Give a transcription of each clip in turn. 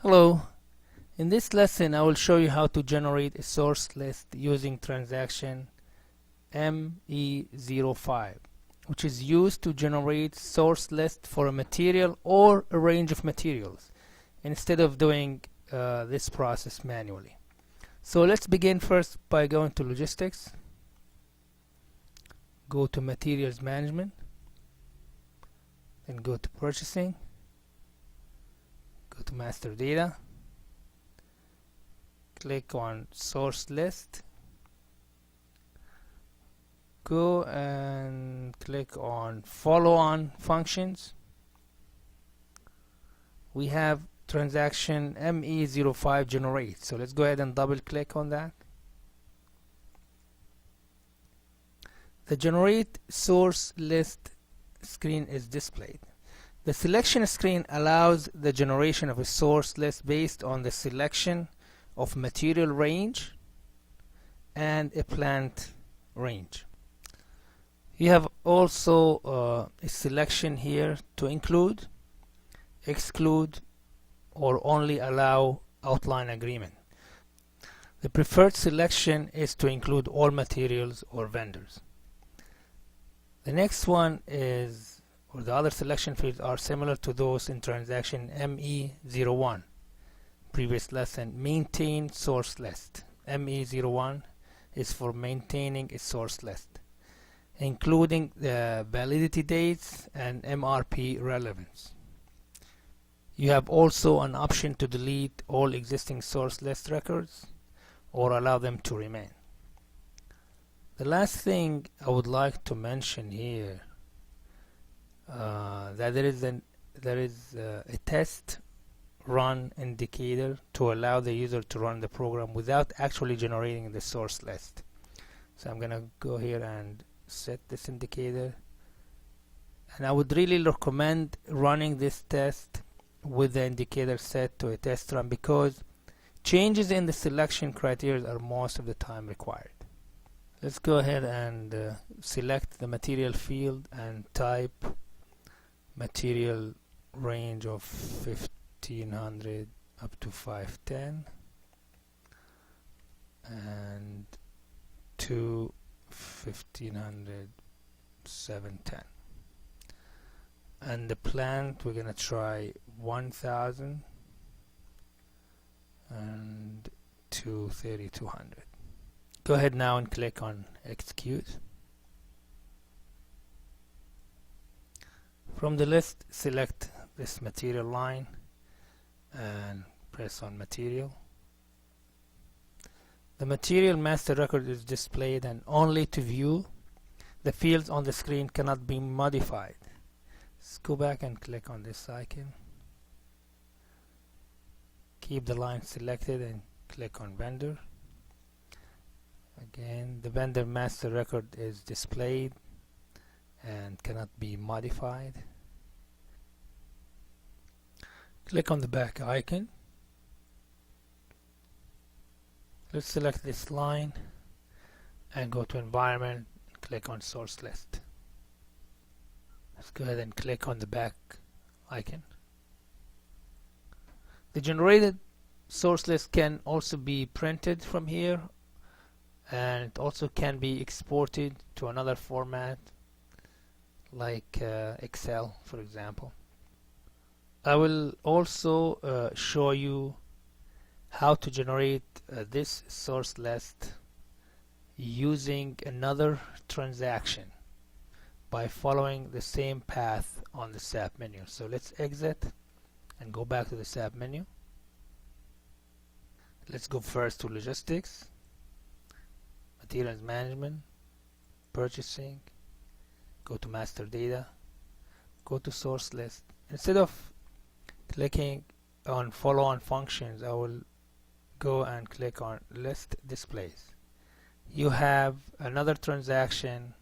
Hello, in this lesson I will show you how to generate a source list using transaction ME05, which is used to generate source list for a material or a range of materials instead of doing this process manually. So let's begin first by going to logistics, go to materials management, then go to purchasing, go to master data, click on source list, go and click on follow-on functions. We have transaction ME05 generate, so let's go ahead and double click on that. The generate source list screen is displayed. The selection screen allows the generation of a source list based on the selection of material range and a plant range. You have also a selection here to include, exclude, or only allow outline agreement. The preferred selection is to include all materials or vendors. The next one is, or the other selection fields are similar to those in transaction ME01. Previous lesson, maintain source list. ME01 is for maintaining a source list, including the validity dates and MRP relevance. You have also an option to delete all existing source list records or allow them to remain. The last thing I would like to mention here that there is a test run indicator to allow the user to run the program without actually generating the source list. So I'm gonna go here and set this indicator, and I would really recommend running this test with the indicator set to a test run because changes in the selection criteria are most of the time required. Let's go ahead and select the material field and type material range of 1500 up to 510 and to 1500 710, and the plant we're gonna try 1000 and to 3200. Go ahead now and click on execute. From the list, select this material line and press on material. The material master record is displayed, and only to view the fields on the screen cannot be modified. Let's go back and click on this icon. Keep the line selected and click on vendor. Again, the vendor master record is displayed and cannot be modified. Click on the back icon. Let's select this line and go to environment and click on source list. Let's go ahead and click on the back icon. The generated source list can also be printed from here, and it also can be exported to another format like Excel, for example. I will also show you how to generate this source list using another transaction by following the same path on the SAP menu. So let's exit and go back to the SAP menu. Let's go first to logistics, materials management, purchasing, go to master data, go to source list. Instead of clicking on follow-on functions, I will go and click on list displays. You have another transaction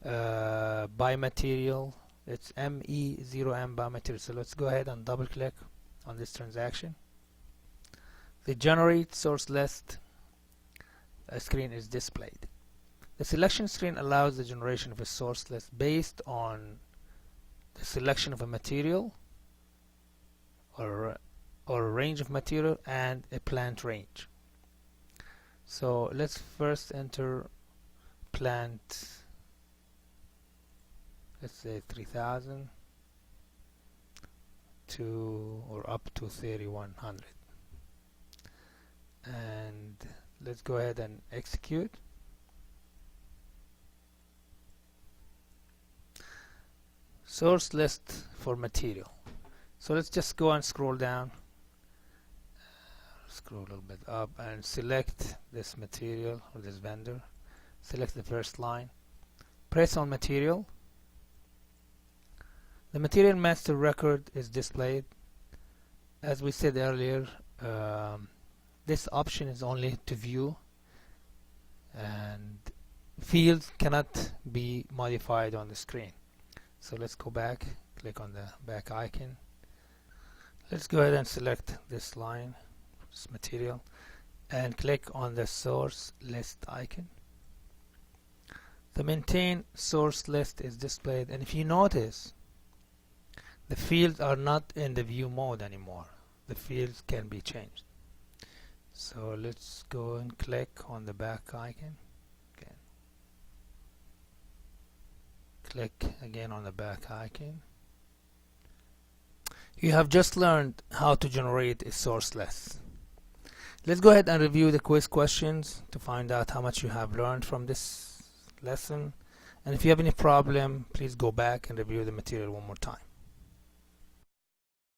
by material. It's ME0M by material. So let's go ahead and double click on this transaction. The generate source list screen is displayed. The selection screen allows the generation of a source list based on the selection of a material or or a range of material and a plant range. So let's first enter plant, let's say 3000 to or up to 3100, and let's go ahead and execute. Source list for material. So let's just go and scroll down, scroll a little bit up and select this material or this vendor. Select the first line, press on material. The material master record is displayed. As we said earlier, this option is only to view, and fields cannot be modified on the screen. So let's go back, click on the back icon. Let's go ahead and select this line, this material, and click on the source list icon. The maintain source list is displayed, and if you notice, the fields are not in the view mode anymore. The fields can be changed. So let's go and click on the back icon. Again. Click again on the back icon. You have just learned how to generate a source list. Let's go ahead and review the quiz questions to find out how much you have learned from this lesson. And if you have any problem, please go back and review the material one more time.